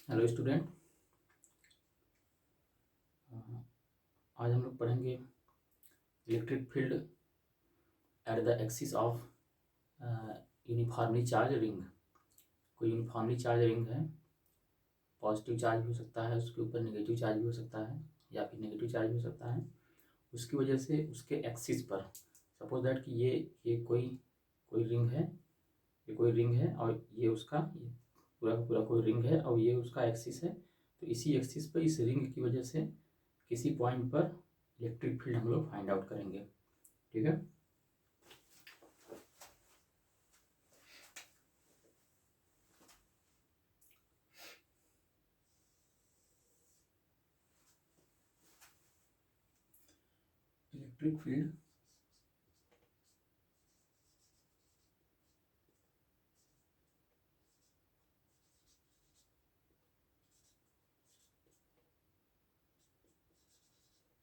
Hello student. आज हम लोग पढ़ेंगे electric field at the axis of uniformly charge ring. कोई यूनिफॉर्मली चार्ज रिंग है, पॉजिटिव चार्ज भी हो सकता है, उसके ऊपर नेगेटिव चार्ज भी हो सकता है या फिर नेगेटिव चार्ज भी हो सकता है। उसकी वजह से उसके एक्सिस पर सपोज दैट कि ये कोई रिंग है, ये कोई रिंग है और ये उसका ये पूरा का पूरा कोई रिंग है और ये उसका एक्सिस है। तो इसी एक्सिस पर इस रिंग की वजह से किसी पॉइंट पर इलेक्ट्रिक फील्ड हम लोग फाइंड आउट करेंगे। ठीक है। Electric field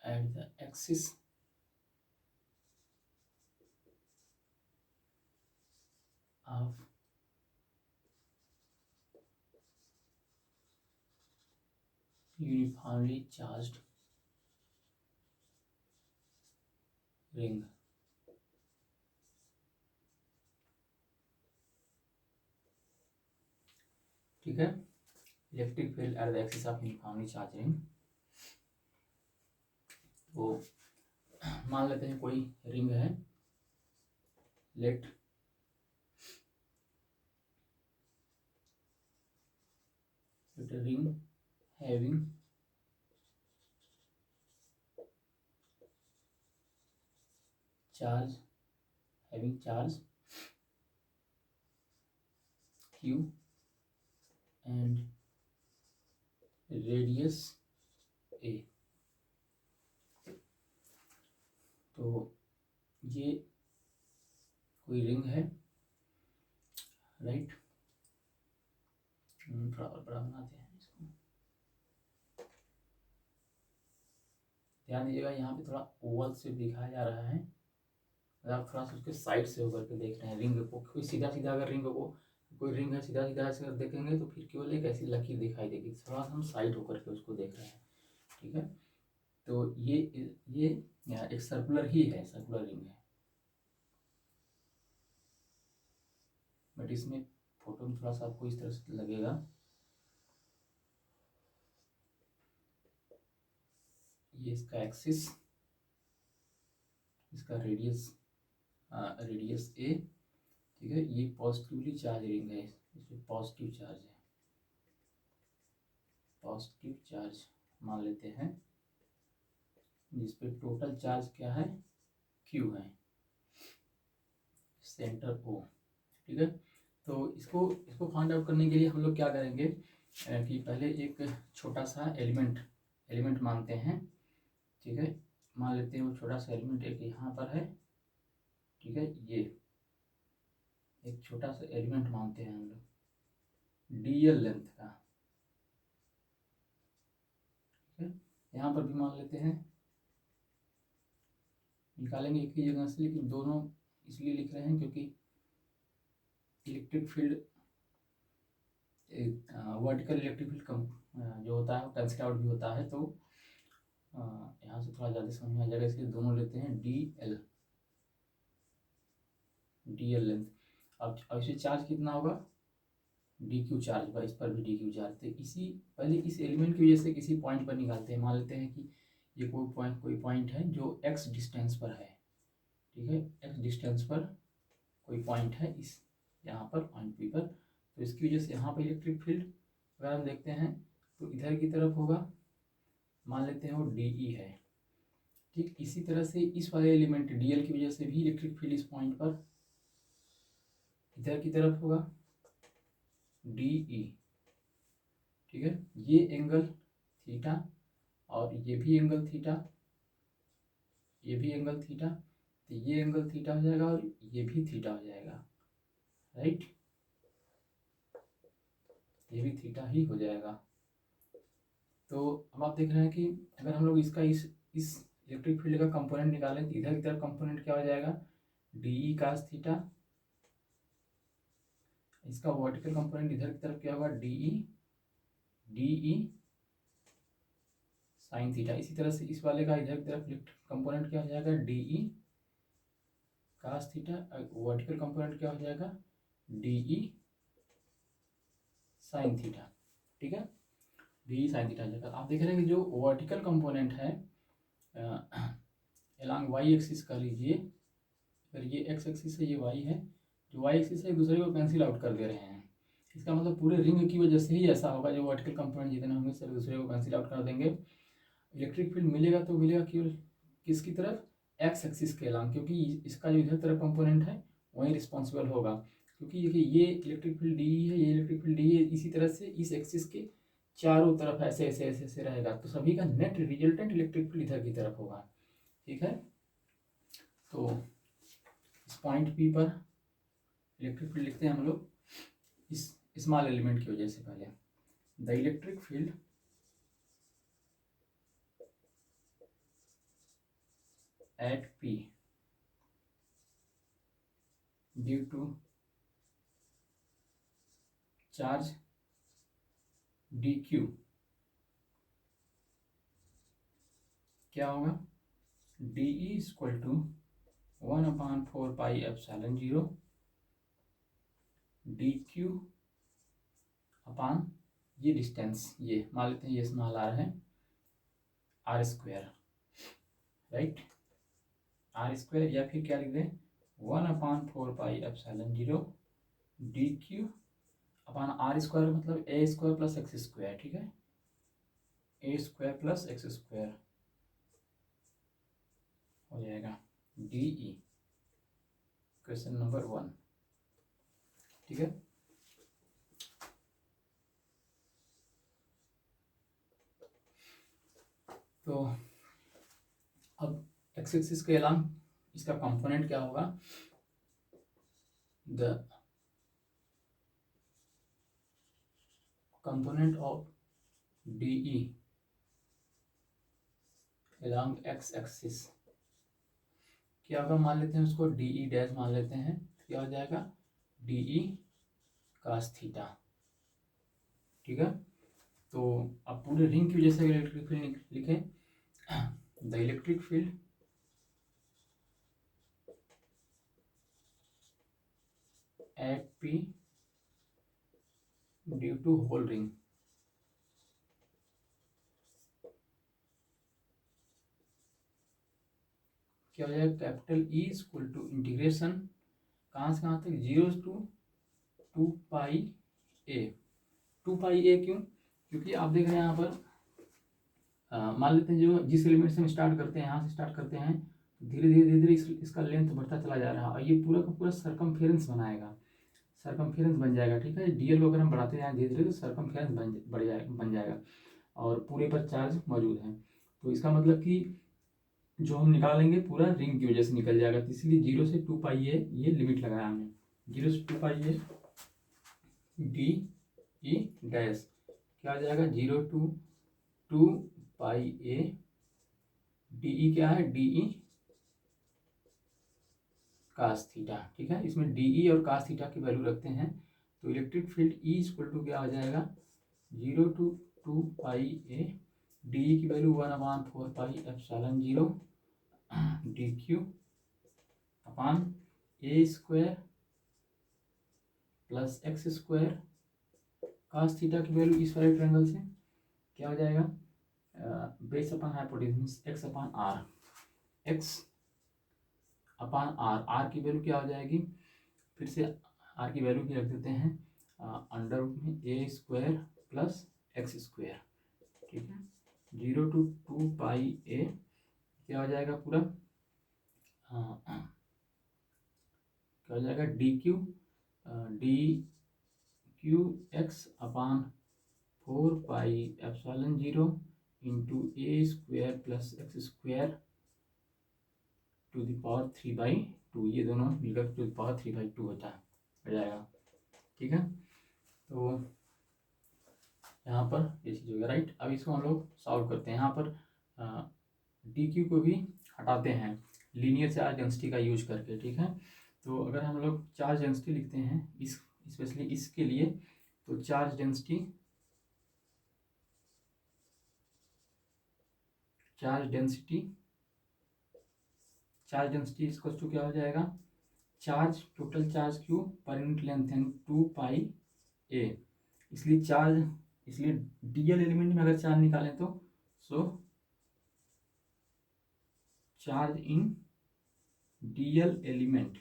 at the axis of uniformly charged ring। ठीक है। Electric field at the axis of uniformly charge ring. तो मान लेते हैं कोई रिंग है, let ring having charge q and radius a। तो ये कोई रिंग है, राइट। थोड़ा और बड़ा बनाते हैं इसको। ध्यान दीजिएगा, यहाँ पे थोड़ा ओवल से दिखाया जा रहा है, आप थोड़ा सा उसके साइड से होकर के देख रहे हैं रिंग को। कोई सीधा सीधा अगर रिंग को कोई रिंग है सीधा सीधा ऐसे देखेंगे तो फिर केवल एक ऐसी लकीर दिखाई देगी। थोड़ा सा हम साइड होकर के उसको देख रहे हैं। ठीक है। तो ये एक सर्कुलर ही है, सर्कुलर रिंग है, बट इसमें फोटो में थोड़ा सा आपको इस तरह से लगेगा। ये इसका एक्सिस, इसका रेडियस ए। ठीक है। ये पॉजिटिवली चार्ज रिंग है, इसमें पॉजिटिव चार्ज है, पॉजिटिव चार्ज मान लेते हैं, जिसपे टोटल चार्ज क्या है, क्यू है, सेंटर ओ। ठीक है। तो इसको फाइंड आउट करने के लिए हम लोग क्या करेंगे कि पहले एक छोटा सा एलिमेंट मानते हैं। ठीक है। मान लेते हैं वो छोटा सा एलिमेंट एक यहाँ पर है। ठीक है। ये एक छोटा सा एलिमेंट मानते हैं हम लोग डीएल लेंथ का। ठीक है। यहाँ पर भी मान लेते हैं, निकालेंगे एक ही जगह से, लेकिन दोनों इसलिए लिख रहे हैं क्योंकि electric field vertical electric field जो होता है वो कैंसिल आउट भी होता है। तो यहाँ से थोड़ा ज़्यादा समझ में आ जाएगा, इसलिए दोनों लेते हैं डीएल लेंथ। अब इसे चार्ज कितना होगा, डी क्यू चार्ज होगा, इस पर भी डी क्यू चार्ज। तो पहले इस एलिमेंट की वजह से किसी पॉइंट पर निकालते हैं। मान लेते हैं कि ये कोई पॉइंट है जो एक्स डिस्टेंस पर है। ठीक है। एक्स डिस्टेंस पर कोई पॉइंट है, इस यहाँ पर पॉइंट पी पर। तो इसकी वजह से यहाँ पर इलेक्ट्रिक फील्ड अगर हम देखते हैं तो इधर की तरफ होगा, मान लेते हैं वो डी ई है। ठीक इसी तरह से इस वाले एलिमेंट डीएल की वजह से भी इलेक्ट्रिक फील्ड इस पॉइंट पर इधर की तरफ होगा, डी ई। ठीक है। ये एंगल थीटा और ये भी एंगल थीटा, ये भी एंगल थीटा, तो ये एंगल थीटा हो जाएगा और ये भी थीटा हो जाएगा, राइट। ये भी थीटा ही हो जाएगा। तो अब आप देख रहे हैं कि अगर हम लोग इसका इस इलेक्ट्रिक फील्ड का कंपोनेंट निकालें तो इधर की तरफ कंपोनेंट क्या हो जाएगा, डी ई कास थीटा। इसका वर्टिकल कंपोनेंट इधर की तरफ क्या होगा, D E D E sine theta. इसी तरह से इस वाले का इधर की तरफ इलेक्ट्रिक कंपोनेंट क्या हो जाएगा, D E cos theta. Vertical component क्या हो जाएगा, डी ई साइन थीटा। ठीक है, डी ई साइन थीटा हो जाएगा। आप देख रहे हैं कि जो वर्टिकल कंपोनेंट है अलॉन्ग वाई एक्सिस का लीजिए, अगर ये एक्स एक्सिस है, ये वाई है, जो वाई एक्सिस है एक दूसरे को कैंसिल आउट कर दे रहे हैं। इसका मतलब पूरे रिंग की वजह से ही ऐसा होगा, जो वर्टिकल कंपोनेंट जितने होंगे सब दूसरे को कैंसिल आउट कर देंगे। इलेक्ट्रिक फील्ड मिलेगा तो मिलेगा केवल किसकी तरफ, एक्स एक्सिस के अलॉन्ग, क्योंकि इसका जो इधर तरफ कंपोनेंट है वही रिस्पॉन्सिबल होगा। क्योंकि ये इलेक्ट्रिक फील्ड डी है, ये इलेक्ट्रिक फील्ड डी है, इसी तरह से इस एक्सिस के चारों तरफ ऐसे ऐसे ऐसे ऐसे रहेगा, तो सभी का नेट रिजल्टेंट इलेक्ट्रिक फील्ड इधर की तरफ होगा। ठीक है, तो इस पॉइंट पी पर इलेक्ट्रिक फील्ड लिखते हैं हम लोग इस स्मॉल एलिमेंट की वजह से। पहले the electric field at P due to charge dq क्या होगा, D E equal to 1/4πε0 D Q upon ये डिस्टेंस, ये मान लेते हैं ये स्मॉल आर है, R square, right, R square, या फिर क्या लिख दें 1/4πε0 D Q upon are square, मतलब A square plus x square. ठीक है, A square plus x square हो जाएगा डी ई, क्वेश्चन नंबर 1। ठीक है, तो अब एक्स एक्सिस के अलावा इसका कंपोनेंट क्या होगा, the component of D E along x axis क्या होगा, मान लेते हैं उसको डी ई डैश मान लेते हैं, क्या हो जाएगा डी ई कास थीटा। ठीक है, तो अब पूरे रिंग की वजह से इलेक्ट्रिक फील्ड लिखें, the electric field at P due to whole ring क्या हो जाएगा, capital E equal to integration कहाँ से कहाँ तक, 0 to 2π a। 2π a क्यों, क्योंकि आप देख रहे हैं यहाँ पर मान लेते हैं जो जिस एलिमेंट से हम स्टार्ट करते हैं, यहाँ से स्टार्ट करते हैं, धीरे धीरे धीरे धीरे इसका लेंथ बढ़ता चला जा रहा है, और ये पूरा का पूरा सर्कमफेरेंस बनाएगा, सर्कमफेरेंस बन जाएगा। ठीक है, डीएल को अगर हम बढ़ाते जाएँ धीरे धीरे तो सर्कमफेरेंस बन जाएगा, और पूरे पर चार्ज मौजूद है। तो इसका मतलब कि जो हम निकालेंगे पूरा रिंग की वजह से निकल जाएगा, तो इसलिए 0 से 2π a ये लिमिट लगाया हमने, 0 से 2π a डी ई डैश क्या हो जाएगा, 0 to 2π a डी ई क्या है, डी ई कास थीटा। ठीक है, इसमें डी ई और कास थीटा की वैल्यू रखते हैं, तो electric field E equal to क्या हो जाएगा, 0 to 2π a डी ई की वैल्यू 1/4πε0 डी क्यू अपान ए square plus x square cos theta की वैल्यू इस वाले ट्रायंगल से क्या हो जाएगा, base upon hypotenuse X upon R, X upon R, R की वैल्यू क्या हो जाएगी, फिर से आर की वैल्यू की रख देते हैं अंडर रूट में ए स्क्वायर प्लस एक्स स्क्वायर। ठीक है, 0 to 2π a क्या हो जाएगा पूरा, क्या हो जाएगा D Q x upon 4πε0 into A square plus x square to the power 3/2, ये दोनों मिलकर टू द पावर 3/2 हो जाएगा। ठीक है, तो यहाँ पर ये चीज़ हो गया, राइट। अब इसको हम लोग सॉल्व करते हैं, यहाँ पर डी क्यू को भी हटाते हैं लीनियर चार्ज डेंसिटी का यूज करके। ठीक है, तो अगर हम लोग चार्ज डेंसिटी लिखते हैं इस स्पेशली इसके लिए, तो charge density charge density equal to क्या हो जाएगा, charge total charge Q per unit length यानी 2 π a। इसलिए डीएल एलिमेंट में अगर चार्ज निकालें तो so charge in DL element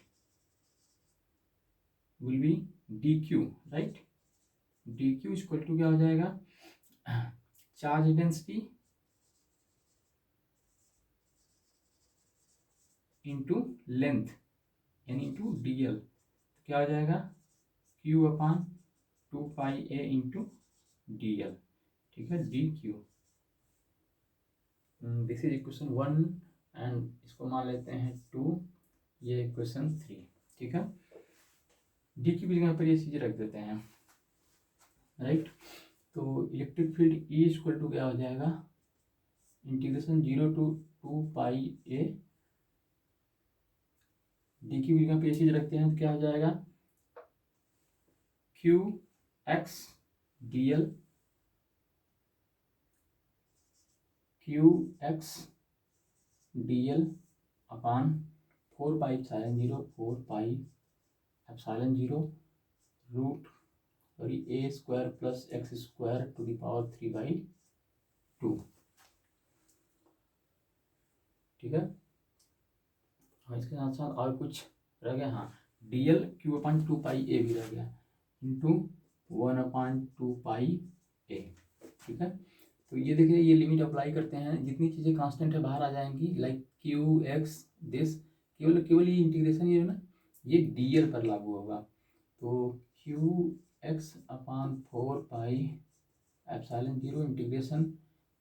will be D Q, right. D Q equal to क्या हो जाएगा, चार्ज डेंसिटी इंटू लेंथ यानी इंटू डीएल, क्या हो जाएगा Q upon 2 π a into DL, ठीक है, D Q. This is equation 1 and इसको मान लेते हैं 2, ये इक्वेशन 3, ठीक है। डी क्यू की जगह पर ये चीज़ें रख देते हैं, राइट। तो electric field E equal to क्या हो जाएगा, integration 0 to 2 π a, d Q की जगह पर ये चीज़ रखते हैं तो क्या हो जाएगा, Q X D L, Q X D L upon 4 π epsilon 0, 4 π epsilon 0 root A square plus x square to the power 3/2, ठीक है। और इसके साथ साथ और कुछ रह गया, हाँ, D L Q upon 2 π a भी रह गया इंटू 1 अपान 2 π a, ठीक है। तो ये देखिए, ये लिमिट अप्लाई करते हैं, जितनी चीज़ें कांस्टेंट है बाहर आ जाएंगी, लाइक क्यू एक्स दिस, केवल ये इंटीग्रेशन ये है ना, ये डीएल पर लागू होगा। तो Q x upon 4 π epsilon 0 integration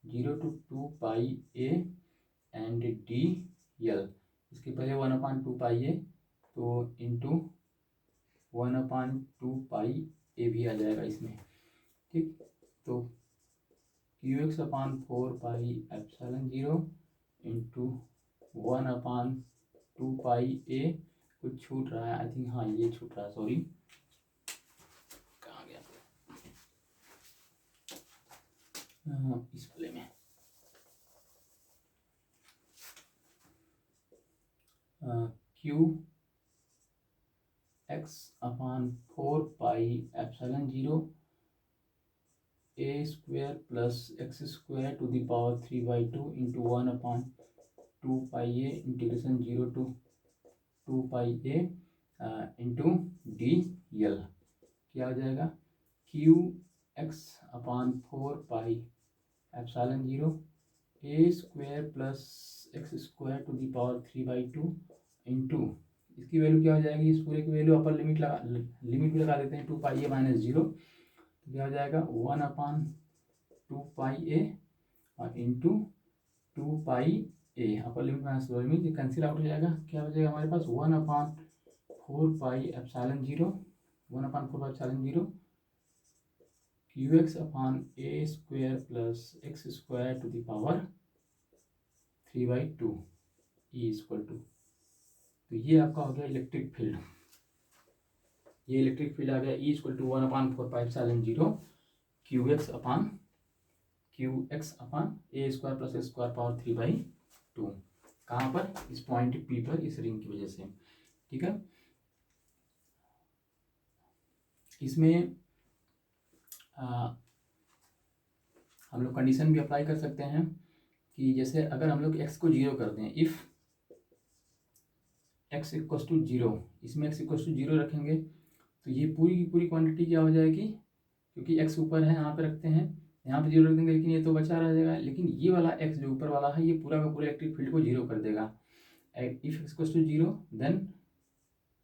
0 to 2 π a and D L, इसके पहले 1 अपान 2 π a, तो इंटू 1 अपान 2 π a भी आ जाएगा इसमें, ठीक। तो Q x upon 4 π epsilon 0 into 1 upon 2 π a, कुछ छूट रहा है आई थिंक, हाँ ये छूट रहा है, सॉरी, कहाँ गया इस वाले में, Q x upon 4 π epsilon 0 A square plus x square to the power 3/2 into 1 upon 2 π a integration 0 to 2 π a into D L, क्या हो जाएगा, Q x upon 4 π epsilon 0 A square plus x square to the power 3/2 into, इसकी value क्या हो जाएगी, इस पूरे की वैल्यू अपर लिमिट भी लगा देते हैं, 2 π a माइनस 0, तो क्या हो जाएगा 1 अपान 2 π a और into 2 π a, upper limit minus lower limit, ये कैंसिल आउट हो जाएगा, क्या हो जाएगा हमारे पास 1 upon 4 π epsilon 0, 1 upon 4 π epsilon 0 Q x upon A square plus x square to the power 3/2 E equal to, तो ये आपका हो गया इलेक्ट्रिक फील्ड, ये इलेक्ट्रिक फील्ड आ गया E equal to 1 upon 4 π epsilon 0 Q x upon A square plus x square power 3/2, कहाँ पर, इस पॉइंट पी पर, इस रिंग की वजह से, ठीक है। इसमें हम लोग कंडीशन भी अप्लाई कर सकते हैं कि जैसे अगर हम लोग x को 0 कर दें, इफ़ x इक्वल्स टू 0, इसमें x इक्वल्स टू 0 रखेंगे तो ये पूरी की पूरी क्वांटिटी क्या हो जाएगी, क्योंकि x ऊपर है यहाँ पे रखते हैं, यहाँ पे 0 रख देंगे, लेकिन ये तो बचा रह जाएगा, लेकिन ये वाला x जो ऊपर वाला है ये पूरा का पूरा इलेक्ट्रिक फील्ड को 0 कर देगा। If x equals to 0 then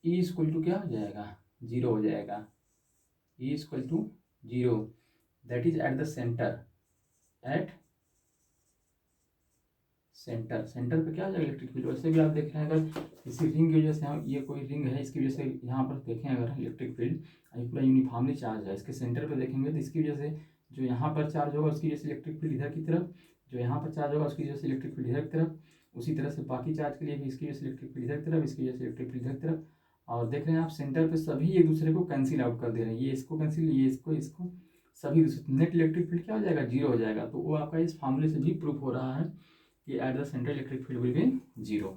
E equal to क्या हो जाएगा, 0 हो जाएगा, E equal to 0, that is at the centre, at centre पे क्या हो जाएगा इलेक्ट्रिक फील्ड। वैसे भी आप देख रहे हैं, अगर इसी रिंग की वजह से, ये कोई रिंग है, इसकी वजह से यहाँ पर देखें अगर इलेक्ट्रिक फील्ड पूरा यूनिफॉर्मली चार्ज है, इसके सेंटर पे देखेंगे तो इसकी वजह से जो यहाँ पर चार्ज होगा उसकी वजह से इलेक्ट्रिक फील्ड इधर की तरफ, जो यहाँ पर चार्ज होगा उसकी वजह से इलेक्ट्रिक फील्ड इधर की तरफ, उसी तरह से बाकी चार्ज के लिए भी इसकी वजह से इलेक्ट्रिक फील्ड इधर की तरफ, इसकी वजह से इलेक्ट्रिक फील्ड इधर की तरफ, और देख रहे हैं आप सेंटर पे सभी एक दूसरे को कैंसिल आउट कर दे रहे हैं, ये इसको कैंसिल, ये इसको सभी नेट इलेक्ट्रिक फील्ड क्या हो जाएगा, 0 हो जाएगा। तो वो आपका इस फार्मूले से भी प्रूफ हो रहा है कि eight the centre electric field will be 0,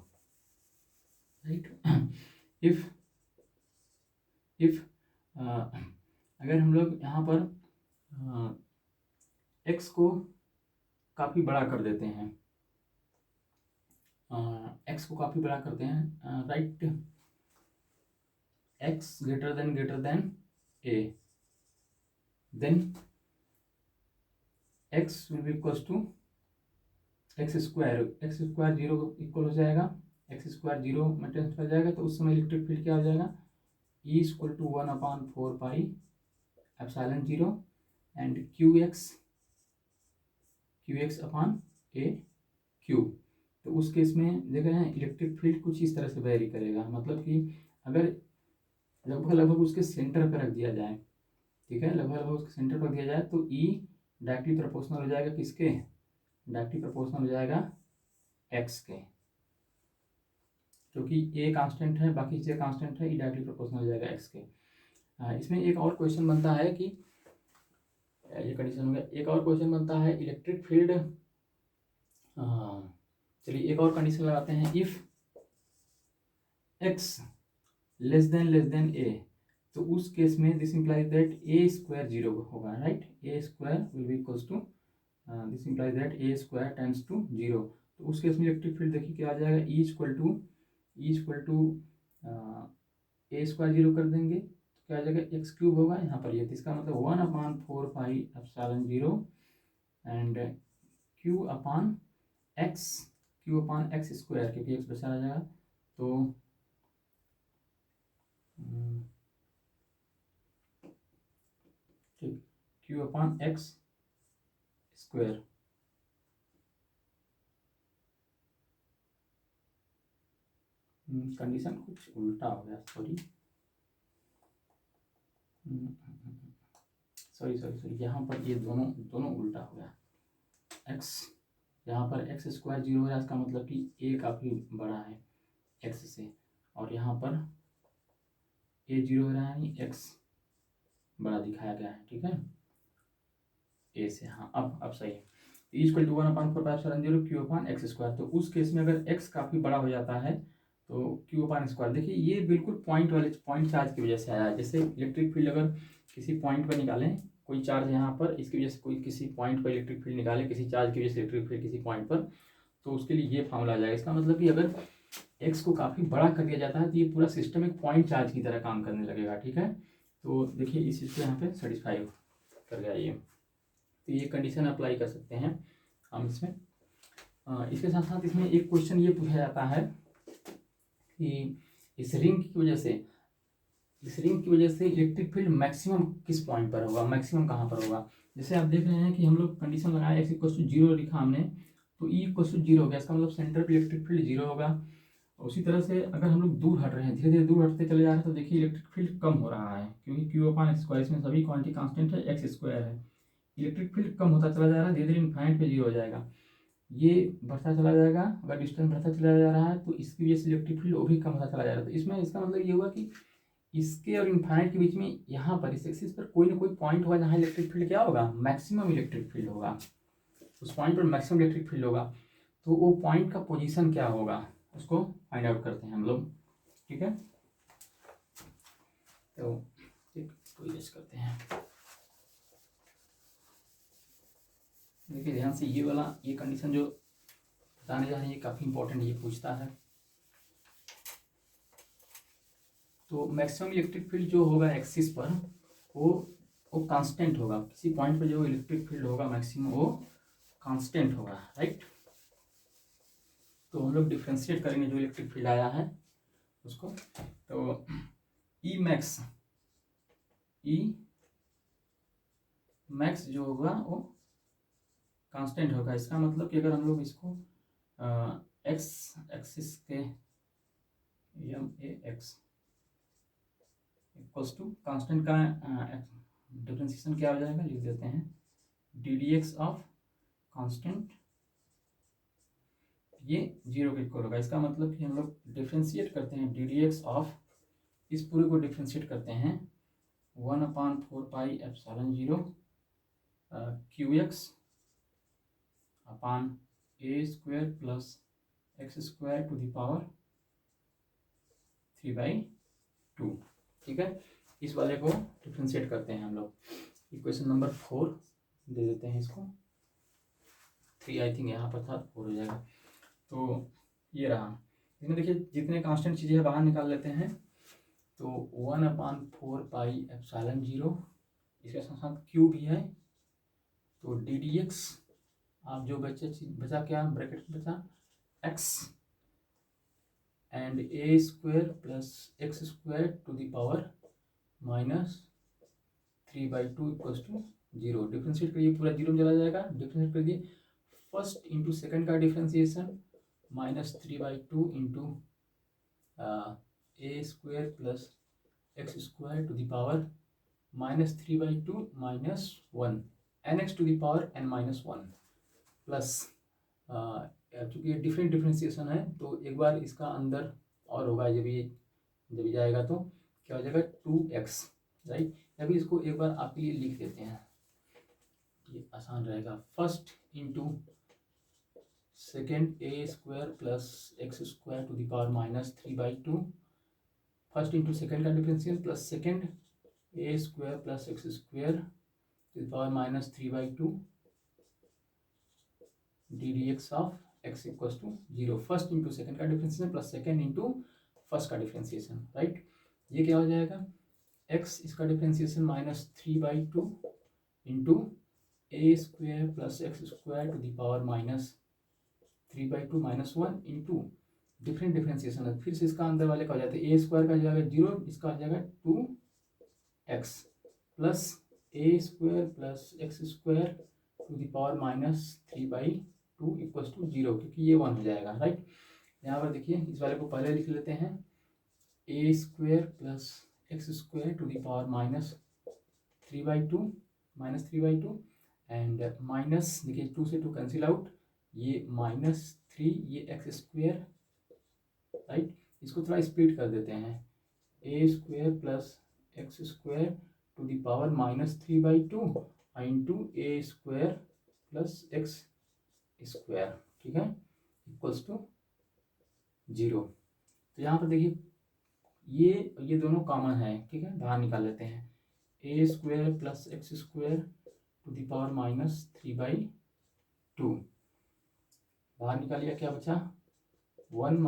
right. If अगर हम लोग यहाँ पर x को काफ़ी बड़ा कर देते हैं, x को काफ़ी बड़ा करते हैं, right, x greater than a, then x will be equals to x square 0 equal हो जाएगा, एक्स स्क्वायर 0 में ट्रांसफर हो जाएगा, तो उस समय इलेक्ट्रिक फील्ड क्या हो जाएगा, E equal to 1/4 pi epsilon 0 and Q x upon a cube. तो उस केस में देख रहे हैं इलेक्ट्रिक फील्ड कुछ इस तरह से वेरी करेगा, मतलब कि अगर लगभग उसके सेंटर पर रख दिया जाए, ठीक है, लगभग उसके सेंटर पर रख दिया जाए, तो E डायरेक्टली प्रोपोर्शनल हो जाएगा किसके, डायरेक्टली प्रोपोर्शनल हो जाएगा x के, क्योंकि a कांस्टेंट है, बाकी चीज़ें कांस्टेंट है, E डायरेक्टली प्रोपोर्शनल हो जाएगा x के। इसमें एक और क्वेश्चन बनता है कि ये कंडीशन हो गया, एक और क्वेश्चन बनता है इलेक्ट्रिक फील्ड, चलिए एक और कंडीशन लगाते हैं, if x less than a, तो उस केस में this implies that a square 0 होगा, right, a square will be equals to this implies that a square tends to 0। तो उस केस में इलेक्ट्रिक फील्ड देखिए क्या आ जाएगा, E equal to a square 0 कर देंगे तो क्या आ जाएगा, एक्स क्यूब होगा यहाँ पर, ये तो इसका मतलब 1/4 pi epsilon 0 and Q upon x square, क्योंकि एक्स बचा जाएगा, तो ठीक, Q upon x square, condition कुछ उल्टा हो गया, सॉरी यहाँ पर ये दोनों उल्टा हो गया, x यहाँ पर एक्स स्क्वायर 0 है, इसका मतलब कि a काफ़ी बड़ा है x से, और यहाँ पर a 0 हो रहा है, यानी x बड़ा दिखाया गया है, ठीक है, a से, हाँ अब सही है। E equal to 1/4 pi epsilon 0 Q upon x square, तो उस केस में अगर x काफ़ी बड़ा हो जाता है तो क्यू अपॉन स्क्वायर, देखिए ये बिल्कुल पॉइंट चार्ज की वजह से आया है। जैसे इलेक्ट्रिक फील्ड अगर किसी पॉइंट पर निकालें, कोई चार्ज यहाँ पर, इसकी वजह से कोई किसी पॉइंट पर इलेक्ट्रिक फील्ड निकाले, किसी चार्ज की वजह से इलेक्ट्रिक फील्ड किसी पॉइंट पर, तो उसके लिए ये फॉर्मूला आ जाएगा। इसका मतलब कि अगर x को काफ़ी बड़ा कर दिया जाता है तो ये पूरा सिस्टम एक पॉइंट चार्ज की तरह काम करने लगेगा, ठीक है। तो देखिए इस चीज़ को यहाँ पे सेटिस्फाई कर गया ये, तो ये कंडीशन अप्लाई कर सकते हैं हम इसमें। इसके साथ साथ इसमें एक क्वेश्चन ये पूछा जाता है कि इस रिंग की वजह से इलेक्ट्रिक फील्ड मैक्सिमम किस पॉइंट पर होगा, मैक्सिमम कहाँ पर होगा। जैसे आप देख रहे हैं कि हम लोग कंडीशन लगाया एक्स इक्वल टू 0 लिखा हमने, तो E इक्वल टू 0 हो गया, इसका मतलब सेंटर पर इलेक्ट्रिक फील्ड 0 होगा। उसी तरह से अगर हम लोग दूर हट रहे हैं, धीरे धीरे दूर हटते चले जा रहे हैं, तो देखिए इलेक्ट्रिक फील्ड कम हो रहा है, क्योंकि क्यू अपॉन एक्स स्क्वायर, इसमें सभी क्वांटिटी कांस्टेंट है, एक्स स्क्वायर है, इलेक्ट्रिक फील्ड कम होता चला जा रहा है, धीरे धीरे इनफाइनाइट पे 0 हो जाएगा, ये बढ़ता चला जाएगा। अगर डिस्टेंस बढ़ता चला जा रहा है तो इसकी वजह से इलेक्ट्रिक फील्ड वो भी कम होता चला जा रहा है। तो इसमें इसका मतलब ये हुआ कि इसके और इनफाइनाइट के बीच में यहाँ पर इस एक्सिस पर कोई ना कोई पॉइंट होगा जहाँ इलेक्ट्रिक फील्ड क्या होगा, मैक्सिमम इलेक्ट्रिक फील्ड होगा, उस पॉइंट पर मैक्सिमम इलेक्ट्रिक फील्ड होगा। तो वो पॉइंट का पोजीशन क्या होगा उसको फाइंड आउट करते हैं हम लोग, ठीक है। तो इसको यूज करते हैं, देखिए ध्यान से ये कंडीशन जो बताने जा रहे हैं ये काफ़ी इंपॉर्टेंट, ये पूछता है। तो मैक्सिमम इलेक्ट्रिक फील्ड जो होगा एक्सिस पर वो कांस्टेंट होगा, किसी पॉइंट पर जो इलेक्ट्रिक फील्ड होगा मैक्सिमम वो कांस्टेंट होगा, राइट। तो हम लोग डिफ्रेंशिएट करेंगे जो इलेक्ट्रिक फील्ड आया है उसको, तो ई मैक्स जो होगा वो कांस्टेंट होगा। इसका मतलब कि अगर हम लोग इसको एक्स एक्सिस के x इक्वल्स टू कांस्टेंट का डिफ्रेंशिएशन क्या हो जाएगा, लिख देते हैं ddx ऑफ कांस्टेंट, ये 0 के इक्वल होगा। इसका मतलब कि हम लोग डिफ्रेंशिएट करते हैं ddx ऑफ, इस पूरे को डिफ्रेंशिएट करते हैं 1/4 pi epsilon 0 Q x upon a square plus x square to the power 3/2। ठीक है, इस वाले को डिफ्रेंशिएट करते हैं हम लोग। इक्वेशन नंबर 4 दे देते हैं इसको, 3 आई थिंक यहाँ पर था, 4 हो जाएगा। तो ये रहा, इसमें देखिए जितने कांस्टेंट चीज़ें हैं बाहर निकाल लेते हैं। तो 1/4πε0, इसके साथ साथ क्यू भी है, तो डी डी एक्स आप जो बचा क्या ब्रैकेट बचा x and a square plus x square to the power -3/2 equals to 0। Differentiate करिए, पूरा 0 में चला जाएगा। डिफ्रेंशिएट करिए, फर्स्ट इंटू सेकेंड का differentiation -3/2 into A square plus x square to the power -3/2 -1 nx to the power n-1 plus चूँकि ये different differentiation है तो एक बार इसका अंदर और होगा, जब ये जाएगा तो क्या हो जाएगा 2x, राइट। अभी इसको एक बार आपके लिए लिख देते हैं, ये आसान रहेगा। First into second A square plus x square to the power -3/2, first into second का differential plus second A square plus x square to the power -3/2 D D X of x equals to 0। First into second का differentiation plus second into first का differentiation, right. ये क्या हो जाएगा, x इसका differentiation -3/2 into A square plus x square to the power -3/2 -1 into different differentiation है। फिर से इसका अंदर वाले का हो जाता है, ए स्क्वायर का हो जाएगा 0, इसका हो जाएगा 2x plus a square plus x square to the power -3/2 equals to 0, क्योंकि ये 1 हो जाएगा, राइट। यहाँ पर देखिए इस वाले को पहले लिख लेते हैं, A square plus x square to the power -3/2 and minus, देखिए 2 से 2 कैंसिल आउट, ये -3, ये एक्स स्क्वायर, राइट। इसको थोड़ा स्प्लिट कर देते हैं, A square plus x square to the power -3/2 into A square plus x square, ठीक है, इक्वल्स टू 0। तो यहाँ पर देखिए ये दोनों कॉमन है, ठीक है, बाहर निकाल लेते हैं। A square plus x square to the power -3/2 बाहर निकालिए, क्या बचा 1 -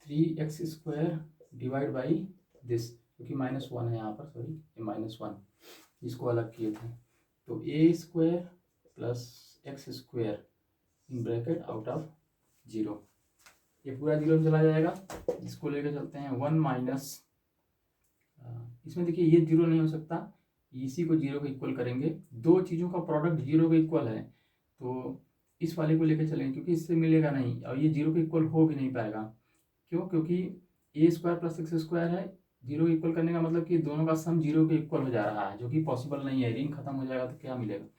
3x square divide by this, क्योंकि -1 है यहाँ पर, सॉरी ये -1 इसको अलग किए थे। तो A square plus x square in bracket out of 0, ये पूरा 0 में चला जाएगा। इसको लेकर चलते हैं 1 माइनस, इसमें देखिए ये 0 नहीं हो सकता, इसी को 0 के इक्वल करेंगे। दो चीज़ों का प्रोडक्ट 0 के इक्वल है, तो इस वाले को लेकर चलेंगे, क्योंकि इससे मिलेगा नहीं और ये 0 के इक्वल हो भी नहीं पाएगा। क्यों, क्योंकि ए स्क्वायर प्लस एक्स स्क्वायर है, 0 इक्वल करने का मतलब कि दोनों का सम 0 के इक्वल हो जा रहा है, जो कि पॉसिबल नहीं है। रिंग खत्म हो जाएगा तो क्या मिलेगा, तो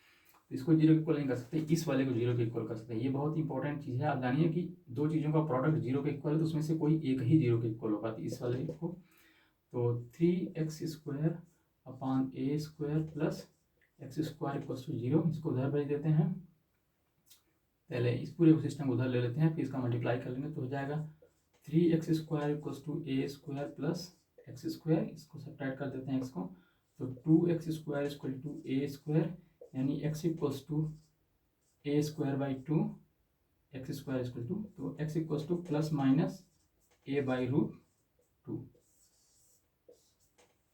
इसको 0 के इक्वल नहीं कर सकते, इस वाले को 0 के इक्वल कर सकते हैं। ये बहुत इंपॉर्टेंट चीज़ है, आप जानिए कि दो चीज़ों का प्रोडक्ट 0 के इक्वल है तो उसमें से कोई एक ही 0 के इक्वल होगा, तो इस वाले को। तो 3x square upon a square plus x square equal to 0, इसको उधर भेज देते हैं। पहले इस पूरे सिस्टम को उधर ले लेते हैं, फिर इसका मल्टीप्लाई कर लेंगे तो हो जाएगा 3x square equal to a square plus x square, इसको सब्ट्रैक्ट कर देते हैं x को, तो 2x square equal to a square, यानी x equals to a square by 2 x square equal to, तो x equals to plus minus a by √2,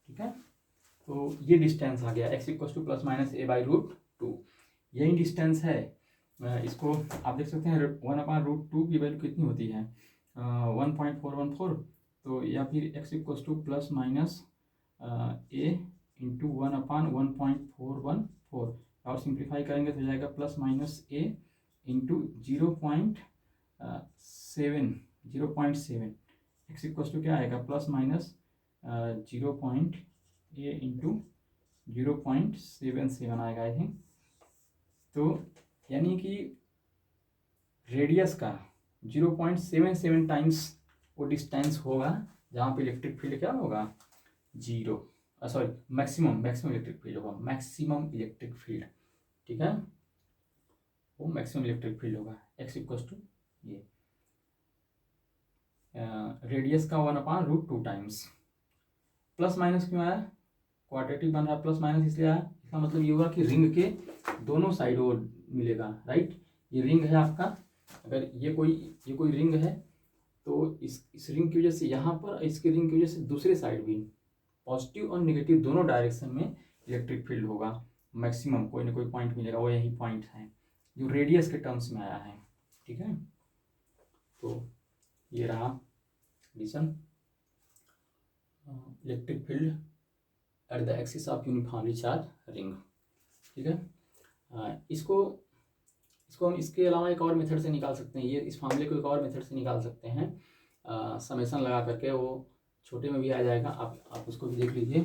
ठीक है। तो ये डिस्टेंस आ गया, x equals to plus minus a by √2, यही distance है। इसको आप देख सकते हैं 1/√2 की वैल्यू कितनी होती है 1.414, तो या फिर x equals to plus minus a into 1/1.414, और सिंप्लीफाई करेंगे तो हो जाएगा plus minus a into 0.7 x equals to क्या आएगा प्लस माइनस 0.a इंटू 0.77 आएगा आई थिंक। तो यानी कि रेडियस का 0.77 टाइम्स वो डिस्टेंस होगा जहाँ पे इलेक्ट्रिक फील्ड क्या होगा 0, सॉरी मैक्सिमम इलेक्ट्रिक फील्ड होगा, मैक्सिमम इलेक्ट्रिक फील्ड, ठीक है। वो मैक्सिमम इलेक्ट्रिक फील्ड होगा। एक्स इक्वल टू ये रेडियस का 1/√2 टाइम्स। प्लस माइनस क्यों आया, क्वाड्रेटिक बन रहा है, प्लस माइनस इसलिए आया, इसका मतलब ये होगा कि रिंग के दोनों साइड वो मिलेगा, राइट। ये रिंग है आपका, अगर ये कोई रिंग है तो इस रिंग की वजह से यहाँ पर, इसके रिंग की वजह से दूसरे साइड भी पॉजिटिव और नेगेटिव दोनों डायरेक्शन में इलेक्ट्रिक फील्ड होगा। मैक्सिमम कोई ना कोई पॉइंट मिलेगा, वो यही पॉइंट है जो रेडियस के टर्म्स में आया है, ठीक है। तो ये रहा condition, electric field at the axis of uniformly charge ring, ठीक है। इसको हम इसके अलावा एक और मेथड से निकाल सकते हैं, ये इस फार्मूले को एक और मेथड से निकाल सकते हैं, समेसन लगा करके, वो छोटे में भी आ जाएगा, आप उसको भी देख लीजिए।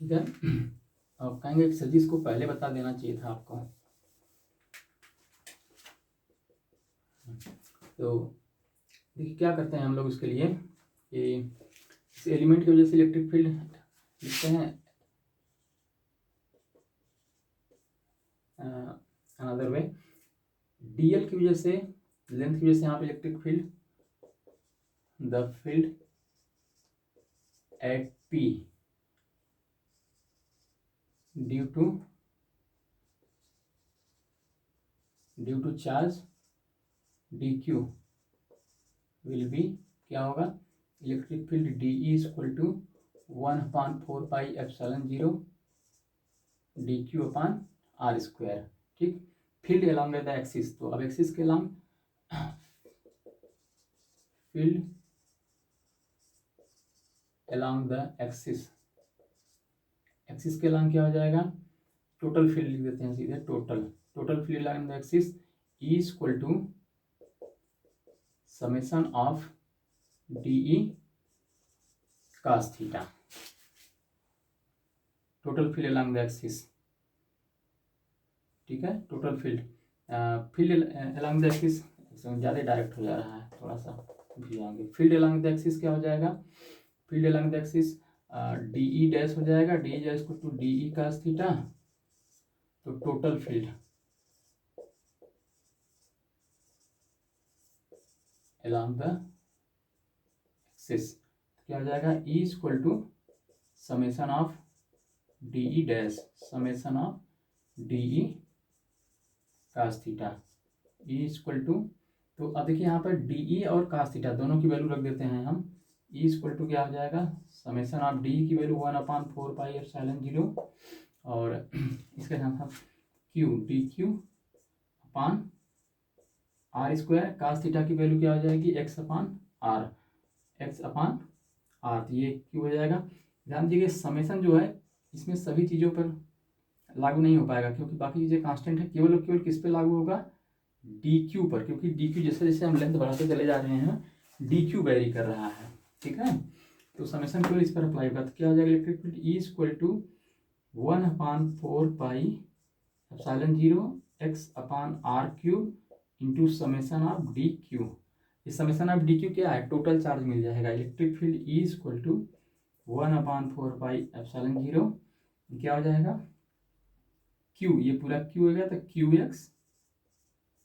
ठीक है, आप कहेंगे कि सर जी इसको पहले बता देना चाहिए था आपको। तो देखिए क्या करते हैं हम लोग इसके लिए कि इस एलिमेंट की वजह से इलेक्ट्रिक फील्ड लिखते हैं अनदर वे, डीएल की वजह से, लेंथ की वजह से यहाँ पे electric field, the field at P due to charge D Q will be, क्या होगा, electric field D E equal to 1/4πε0 D Q upon R square, ठीक। फील्ड अलॉन्ग द एक्सिस, तो अब एक्सिस के along field along the axis, axis के along क्या हो जाएगा, टोटल फील्ड लिख देते हैं सीधे, total field along the axis E equal to summation of D E cos theta, total field along the axis, ठीक है। Total field along the axis ज़्यादा डायरेक्ट हो जा रहा है, थोड़ा सा भी आगे, फील्ड अलॉन्ग द एक्सिस क्या हो जाएगा, field along the axis D E dash हो जाएगा, D E dash to D E cos theta, तो total field along the axis क्या हो जाएगा, E equal to summation of D E dash, summation of D E cos theta, E equal to, तो अब देखिए यहाँ पर डी ई और cos थीटा दोनों की वैल्यू रख देते हैं हम, ई इक्वल टू क्या हो जाएगा, समेसन ऑफ डी की वैल्यू 1/4πε0 और इसका नाम था Q, d Q upon are square, cos theta की वैल्यू क्या हो जाएगी, एक्स अपान आर, तो ये क्यू हो जाएगा। ध्यान दीजिए समेसन जो है इसमें सभी चीज़ों पर लागू नहीं हो पाएगा, क्योंकि बाकी चीज़ें कांस्टेंट है, केवल और केवल किस पे लागू होगा, डी क्यू पर, क्योंकि डी क्यू जैसे जैसे हम लेंथ बढ़ाते चले जा रहे हैं डी क्यू वेरी कर रहा है, ठीक है। तो समेसन केवल इस पर अप्लाई होगा, तो क्या हो जाएगा, electric field E equal to 1/4πε0 X upon R cube into summation of D Q, इस समेसन ऑफ डी क्यू क्या है, टोटल चार्ज मिल जाएगा, electric field E equal to 1/4πε0 क्या हो जाएगा, क्यू, ये पूरा क्यू हो गया, तो Q x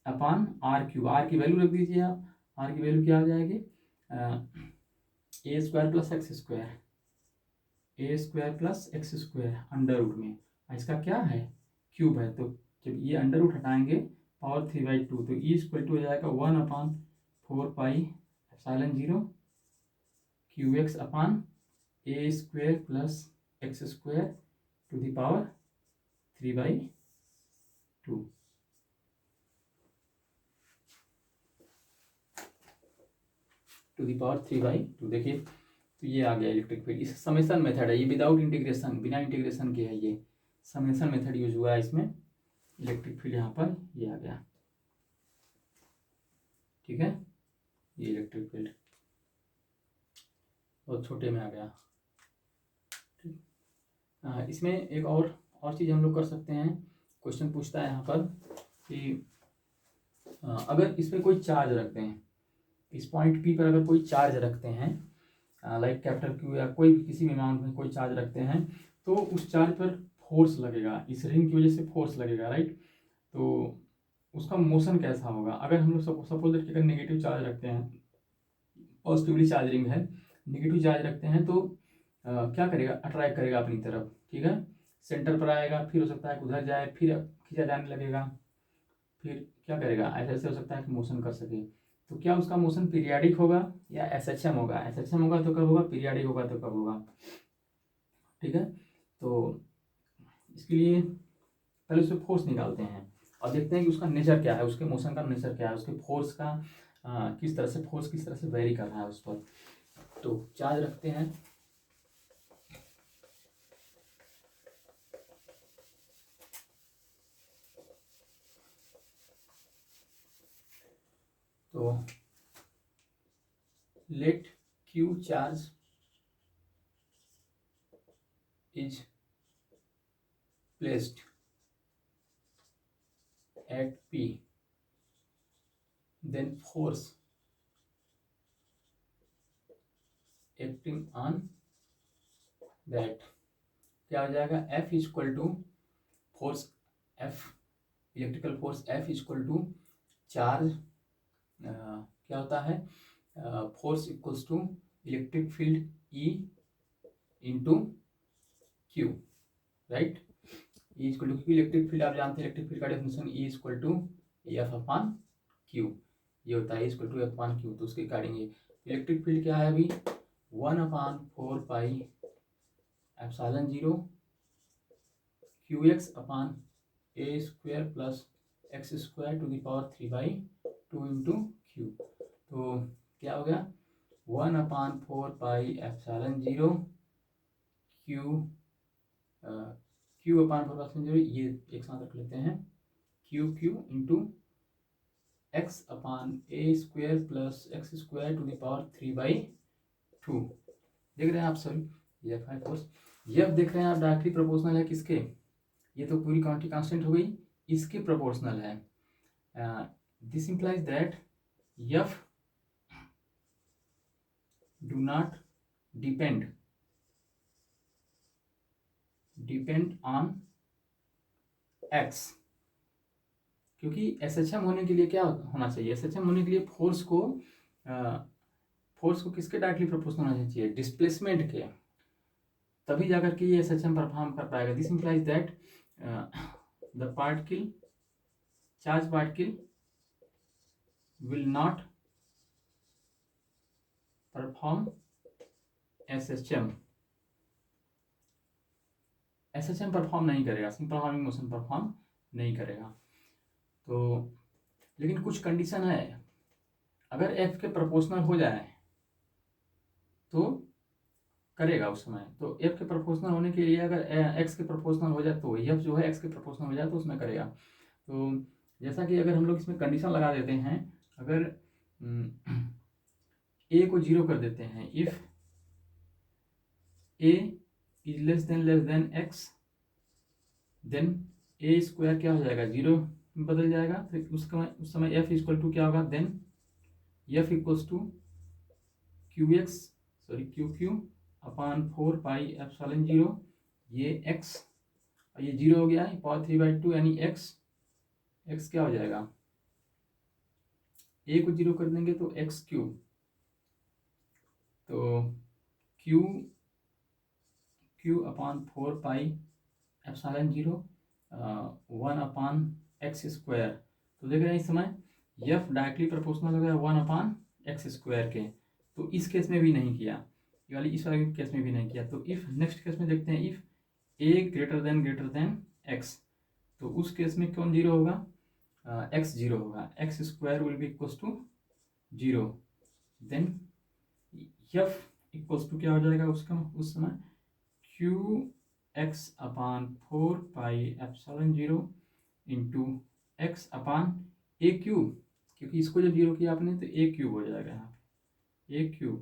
upon r q, r की वैल्यू रख दीजिए आप, आर की वैल्यू क्या हो जाएगी, a square plus x square, a square plus x square under root में, इसका क्या है, क्यूब है, तो जब ये अंडर रूट हटाएंगे पावर 3/2, तो ई इक्वल टू हो जाएगा 1/4πε0 q x upon A square plus x square to the power 3/2, to the power 3/2। देखिए तो ये आ गया इलेक्ट्रिक फील्ड, इस समेसन मेथड है ये, विदाउट इंटीग्रेशन, बिना इंटीग्रेशन के है ये, समेसन मेथड यूज हुआ है इसमें, इलेक्ट्रिक फील्ड यहाँ पर ये आ गया, ठीक है। ये इलेक्ट्रिक फील्ड बहुत छोटे में आ गया, ठीक। इसमें एक और चीज़ हम लोग कर सकते हैं, क्वेश्चन पूछता है यहाँ पर कि अगर इसमें कोई चार्ज रखते हैं, इस पॉइंट P पर अगर कोई चार्ज रखते हैं, लाइक कैपिटल Q या कोई भी किसी भी अमाउंट में कोई चार्ज रखते हैं, तो उस चार्ज पर फोर्स लगेगा, इस रिंग की वजह से फोर्स लगेगा, राइट। तो उसका मोशन कैसा होगा, अगर हम लोग सपोज दैट अगर नेगेटिव चार्ज रखते हैं, पॉजिटिवली चार्ज रिंग है, नेगेटिव चार्ज रखते हैं, तो क्या करेगा, अट्रैक्ट करेगा अपनी तरफ, ठीक है, सेंटर पर आएगा, फिर हो सकता है कि उधर जाए, फिर खींचा जाने लगेगा, फिर क्या करेगा, ऐसे हो सकता है कि मोशन कर सके। तो क्या उसका मोशन पीरियाडिक होगा या एसएचएम होगा, एसएचएम होगा तो कब होगा, पीरियाडिक होगा तो कब होगा, ठीक है। तो इसके लिए पहले उससे फोर्स निकालते हैं और देखते हैं कि उसका नेचर क्या है, उसके मोशन का नेचर क्या है, उसके फोर्स का किस तरह से वेरी कर रहा है उस पर। तो चार्ज रखते हैं, तो let Q charge is placed at P, then force acting on that क्या हो जाएगा, F equal to force F, electrical force F equal to charge, क्या होता है, force equals to electric field E into Q, right. E equal to, क्योंकि electric field आप जानते हैं, इलेक्ट्रिक फील्ड का definition E equal to F upon Q, ये होता है equal to F upon Q। तो उसके अकॉर्डिंग ये इलेक्ट्रिक फील्ड क्या है अभी, 1/4 epsilon 0 QX upon A square plus X square to the power 3/2 into Q। तो क्या हो गया, 1/4 एप्सिलॉन 0 Q अपान 4 एप्सिलॉन 0, ये एक साथ रख लेते हैं, Q into X upon A square plus X square to the power 3/2। देख रहे हैं आप सभी, ये F है फोर्स, ये अब देख रहे हैं आप डायरेक्टली प्रोपोर्शनल है किसके, ये तो पूरी क्वांटिटी कांस्टेंट हो गई, इसके प्रोपोर्शनल है। This implies that F do not depend on X, क्योंकि SHM होने के लिए क्या होना चाहिए, SHM होने के लिए फोर्स को किसके डायरेक्टली प्रोपोर्शनल होना चाहिए, डिस्प्लेसमेंट के, तभी जाकर के ये SHM परफॉर्म कर पाएगा। This implies that the charge particle will not perform SHM perform नहीं करेगा, सिंपल हार्मोनिक मोशन परफॉर्म नहीं करेगा। तो लेकिन कुछ कंडीशन है, अगर F के प्रोपोर्शनल हो जाए तो करेगा उस समय। तो F के प्रोपोर्शनल होने के लिए अगर X के प्रोपोर्शनल हो जाए तो F जो है X के प्रोपोर्शनल हो जाए तो उसमें करेगा। तो जैसा कि अगर हम लोग इसमें कंडीशन लगा देते हैं, अगर A को 0 कर देते हैं, if A is less than X, then A square क्या हो जाएगा, 0 में बदल जाएगा। तो उस समय F इक्वल टू क्या होगा, then F equals to QQ upon 4 epsilon 0, ये X, ये 0 हो गया, पावर 3/2, यानी X क्या हो जाएगा, A को 0 कर देंगे तो X3, तो Q अपान 4 एप्सिलॉन 0 1/x स्क्वायर। तो देख रहे हैं इस समय F डायरेक्टली प्रोपोर्शनल हो गया 1/x स्क्वायर के, तो इस केस में भी नहीं किया, इस वाले केस में भी नहीं किया। तो इफ नेक्स्ट केस में देखते हैं, if A greater than X, तो उस केस में कौन 0 होगा, X 0 होगा, X square will be equals to 0, then F equals to क्या हो जाएगा उसका उस समय, QX upon 4 epsilon 0 into X upon AQ, क्योंकि इसको जब 0 किया आपने तो AQ हो जाएगा यहाँ पे, AQ।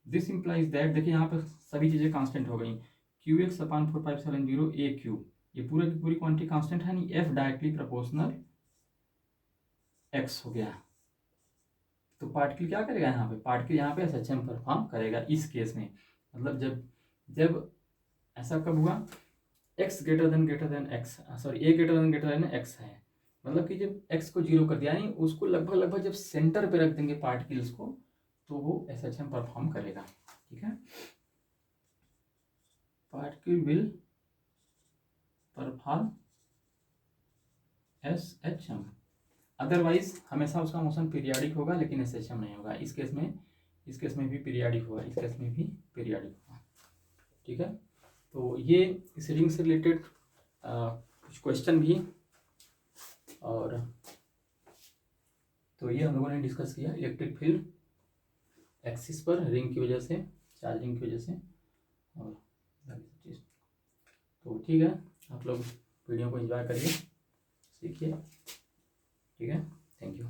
दिस इंप्लाइज दैट, देखिए यहाँ पर सभी चीज़ें कांस्टेंट हो गई, QX अपान 4 एप्सिलॉन 0 AQ, ये पूरा की पूरी क्वांटिटी कांस्टेंट है, नहीं F डायरेक्टली प्रोपोर्शनल X हो गया। तो पार्टिकल क्या करेगा यहाँ पे, पार्टिकल यहाँ पे SHM परफॉर्म करेगा इस केस में। मतलब जब जब ऐसा कब हुआ, x greater then x, sorry a greater than x है, मतलब कि जब x को 0 कर दिया, यानी उसको लगभग जब सेंटर पे रख देंगे पार्टिकल्स को, तो वो SHM परफॉर्म करेगा। ठीक है, particle will perform SHM, otherwise हमेशा उसका मोशन पीरियाडिक होगा लेकिन SHM नहीं होगा। इस केस में भी पीरियाडिक होगा, इस केस में भी पीरियाडिक होगा। ठीक है, तो ये इस रिंग से रिलेटेड कुछ क्वेश्चन भी, और तो ये हम लोगों ने डिस्कस किया इलेक्ट्रिक फील्ड एक्सिस पर रिंग की वजह से, चार्जिंग की वजह से, और चीज़। तो ठीक है, आप लोग वीडियो को एंजॉय करिए, सीखिए। ठीक है, थैंक यू।